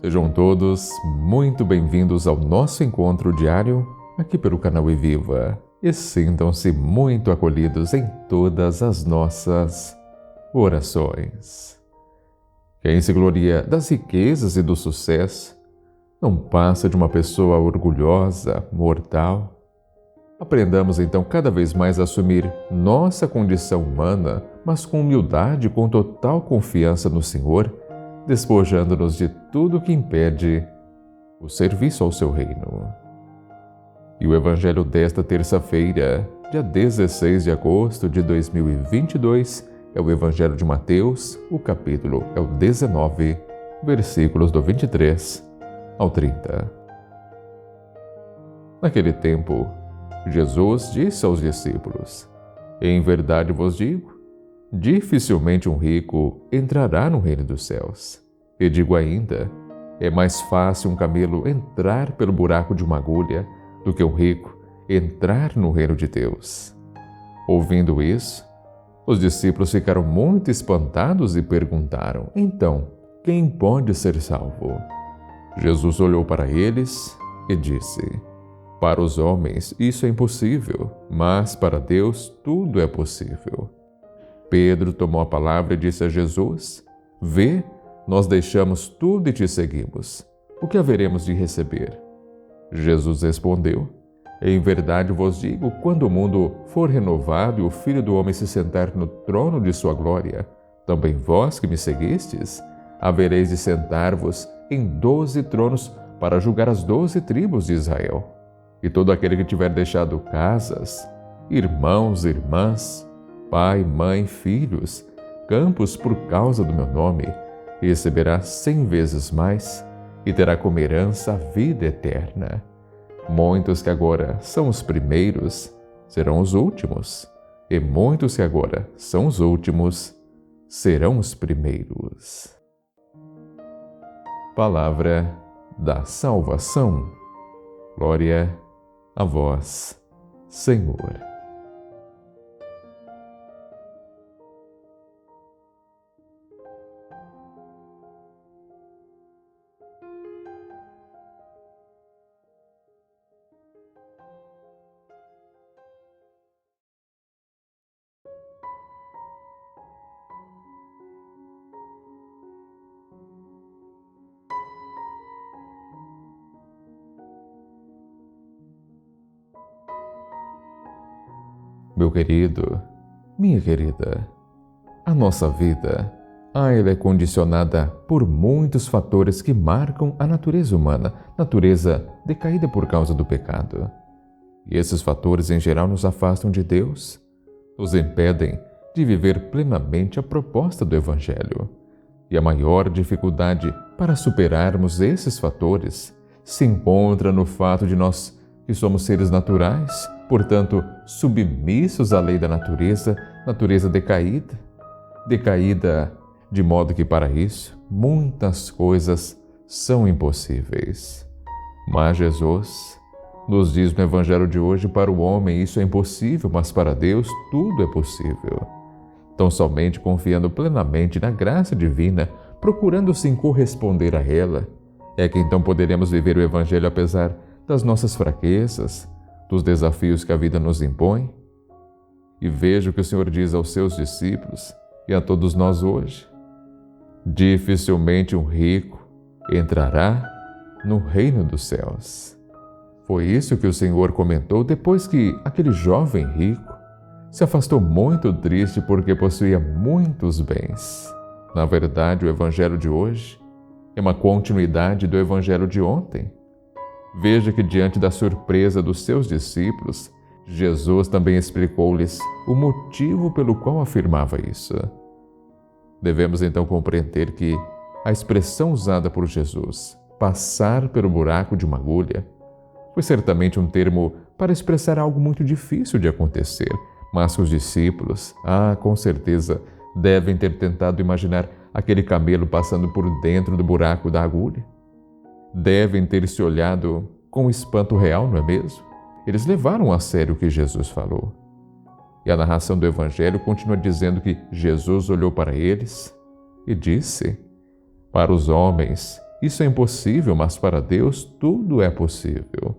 Sejam todos muito bem-vindos ao nosso encontro diário aqui pelo canal Eviva e sintam-se muito acolhidos em todas as nossas orações. Quem se gloria das riquezas e do sucesso não passa de uma pessoa orgulhosa, mortal. Aprendamos então cada vez mais a assumir nossa condição humana, mas com humildade e com total confiança no Senhor, despojando-nos de tudo que impede o serviço ao seu reino. E o Evangelho desta terça-feira, dia 16 de agosto de 2022, é o Evangelho de Mateus, o capítulo é o 19, versículos do 23 ao 30. Naquele tempo, Jesus disse aos discípulos: Em verdade vos digo, dificilmente um rico entrará no reino dos céus. E digo ainda, é mais fácil um camelo entrar pelo buraco de uma agulha do que um rico entrar no reino de Deus. Ouvindo isso, os discípulos ficaram muito espantados e perguntaram: Então, quem pode ser salvo? Jesus olhou para eles e disse: Para os homens isso é impossível, mas para Deus tudo é possível. Pedro tomou a palavra e disse a Jesus: Vê, nós deixamos tudo e te seguimos. O que haveremos de receber? Jesus respondeu: Em verdade vos digo, quando o mundo for renovado e o Filho do Homem se sentar no trono de sua glória, também vós que me seguistes, havereis de sentar-vos em 12 tronos para julgar as 12 tribos de Israel. E todo aquele que tiver deixado casas, irmãos, irmãs, pai, mãe, filhos, campos por causa do meu nome, receberá 100 vezes mais e terá como herança a vida eterna. Muitos que agora são os primeiros serão os últimos, e muitos que agora são os últimos serão os primeiros. Palavra da salvação. Glória a vós, Senhor. Meu querido, minha querida, a nossa vida, ela é condicionada por muitos fatores que marcam a natureza humana, natureza decaída por causa do pecado. E esses fatores, em geral, nos afastam de Deus, nos impedem de viver plenamente a proposta do Evangelho. E a maior dificuldade para superarmos esses fatores se encontra no fato de nós, que somos seres naturais, portanto, submissos à lei da natureza decaída de modo que para isso muitas coisas são impossíveis. Mas Jesus nos diz no Evangelho de hoje: para o homem isso é impossível, mas para Deus tudo é possível. Tão somente confiando plenamente na graça divina, procurando sim corresponder a ela, é que então poderemos viver o Evangelho apesar das nossas fraquezas, dos desafios que a vida nos impõe. E veja o que o Senhor diz aos seus discípulos e a todos nós hoje: dificilmente um rico entrará no reino dos céus. Foi isso que o Senhor comentou depois que aquele jovem rico se afastou muito triste porque possuía muitos bens. Na verdade, o Evangelho de hoje é uma continuidade do Evangelho de ontem. Veja que diante da surpresa dos seus discípulos, Jesus também explicou-lhes o motivo pelo qual afirmava isso. Devemos então compreender que a expressão usada por Jesus, passar pelo buraco de uma agulha, foi certamente um termo para expressar algo muito difícil de acontecer, mas os discípulos, com certeza, devem ter tentado imaginar aquele camelo passando por dentro do buraco da agulha. Devem ter se olhado com espanto real, não é mesmo? Eles levaram a sério o que Jesus falou. E a narração do Evangelho continua dizendo que Jesus olhou para eles e disse: Para os homens Isso é impossível, mas para Deus tudo é possível.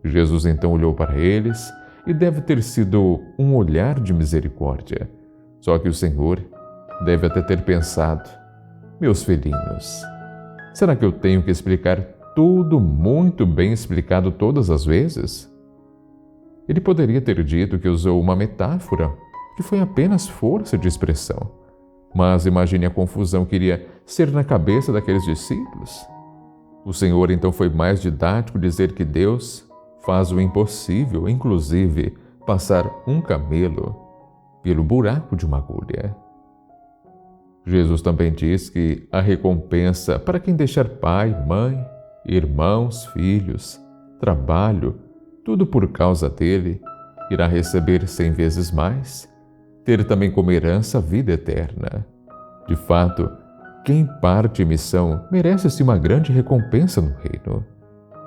Jesus então olhou para eles e deve ter sido um olhar de misericórdia. Só que o Senhor deve até ter pensado: meus filhinhos, será que eu tenho que explicar tudo muito bem explicado todas as vezes? Ele poderia ter dito que usou uma metáfora, que foi apenas força de expressão. Mas imagine a confusão que iria ser na cabeça daqueles discípulos. O Senhor então foi mais didático dizer que Deus faz o impossível, inclusive passar um camelo pelo buraco de uma agulha. Jesus também diz que a recompensa para quem deixar pai, mãe, irmãos, filhos, trabalho, tudo por causa dele, irá receber 100 vezes mais, ter também como herança a vida eterna. De fato, quem parte em missão merece-se uma grande recompensa no reino.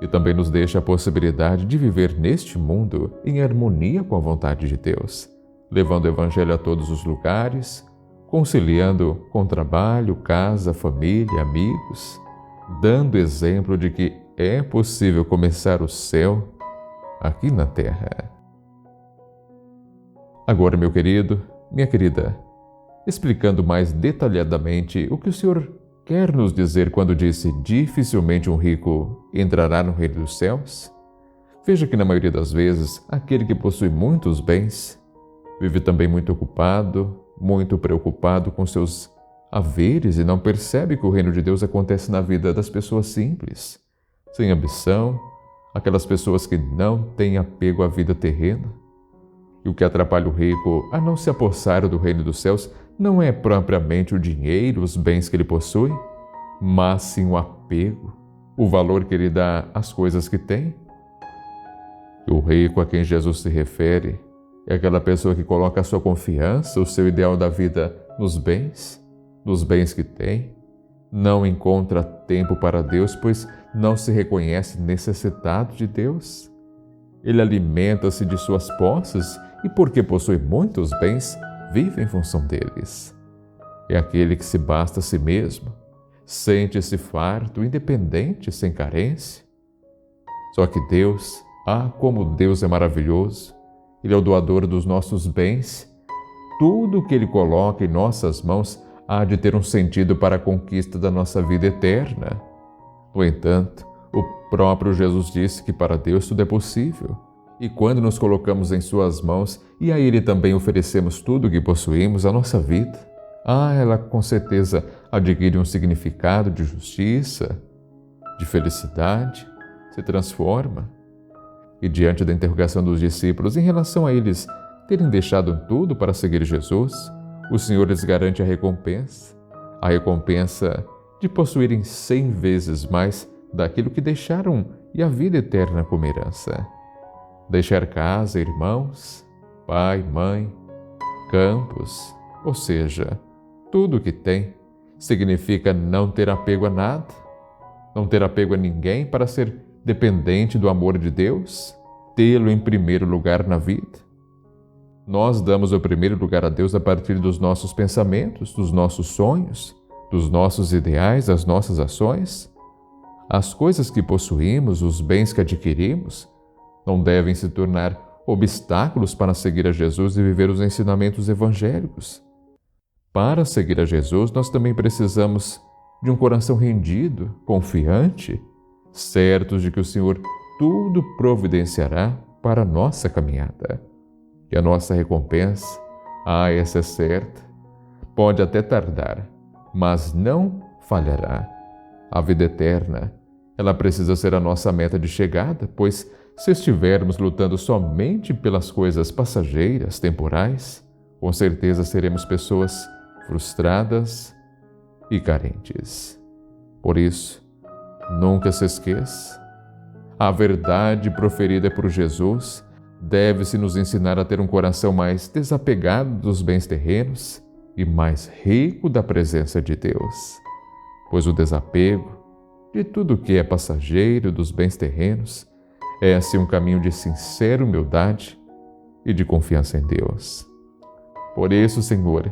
E também nos deixa a possibilidade de viver neste mundo em harmonia com a vontade de Deus, levando o Evangelho a todos os lugares, conciliando com trabalho, casa, família, amigos, dando exemplo de que é possível começar o céu aqui na terra. Agora, meu querido, minha querida, explicando mais detalhadamente o que o Senhor quer nos dizer quando disse dificilmente um rico entrará no reino dos céus, veja que na maioria das vezes aquele que possui muitos bens vive também muito ocupado, muito preocupado com seus haveres e não percebe que o reino de Deus acontece na vida das pessoas simples, sem ambição, aquelas pessoas que não têm apego à vida terrena. E o que atrapalha o rico a não se apossar do reino dos céus não é propriamente o dinheiro, os bens que ele possui, mas sim o apego, o valor que ele dá às coisas que tem. E o rico a quem Jesus se refere é aquela pessoa que coloca a sua confiança, o seu ideal da vida nos bens que tem, não encontra tempo para Deus, pois não se reconhece necessitado de Deus. Ele alimenta-se de suas posses e, porque possui muitos bens, vive em função deles. É aquele que se basta a si mesmo, sente-se farto, independente, sem carência. Só que Deus, como Deus é maravilhoso, Ele é o doador dos nossos bens. Tudo que Ele coloca em nossas mãos há de ter um sentido para a conquista da nossa vida eterna. No entanto, o próprio Jesus disse que para Deus tudo é possível. E quando nos colocamos em Suas mãos e a Ele também oferecemos tudo o que possuímos, a nossa vida, ela com certeza adquire um significado de justiça, de felicidade, se transforma. E diante da interrogação dos discípulos em relação a eles terem deixado tudo para seguir Jesus, o Senhor lhes garante a recompensa de possuírem 100 vezes mais daquilo que deixaram e a vida eterna como herança. Deixar casa, irmãos, pai, mãe, campos, ou seja, tudo o que tem, significa não ter apego a nada, não ter apego a ninguém para ser dependente do amor de Deus, tê-lo em primeiro lugar na vida. Nós damos o primeiro lugar a Deus a partir dos nossos pensamentos, dos nossos sonhos, dos nossos ideais, das nossas ações. As coisas que possuímos, os bens que adquirimos, não devem se tornar obstáculos para seguir a Jesus e viver os ensinamentos evangélicos. Para seguir a Jesus, nós também precisamos de um coração rendido, confiante, certos de que o Senhor tudo providenciará para a nossa caminhada. E a nossa recompensa, essa é certa, pode até tardar, mas não falhará. A vida eterna, ela precisa ser a nossa meta de chegada, pois se estivermos lutando somente pelas coisas passageiras, temporais, com certeza seremos pessoas frustradas e carentes. Por isso, nunca se esqueça, a verdade proferida por Jesus deve-se nos ensinar a ter um coração mais desapegado dos bens terrenos e mais rico da presença de Deus, pois o desapego de tudo que é passageiro dos bens terrenos é assim um caminho de sincera humildade e de confiança em Deus. Por isso, Senhor,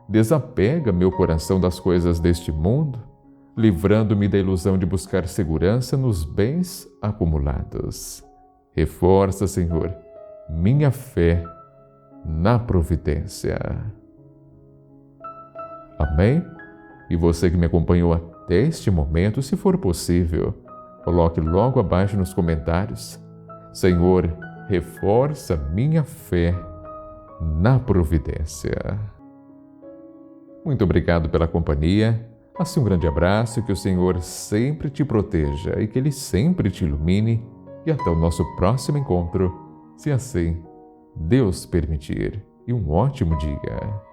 desapega meu coração das coisas deste mundo, livrando-me da ilusão de buscar segurança nos bens acumulados. Reforça, Senhor, minha fé na providência. Amém? E você que me acompanhou até este momento, se for possível, coloque logo abaixo nos comentários: Senhor, reforça minha fé na providência. Muito obrigado pela companhia. Assim, um grande abraço, que o Senhor sempre te proteja e que Ele sempre te ilumine. E até o nosso próximo encontro, se assim Deus permitir. E um ótimo dia.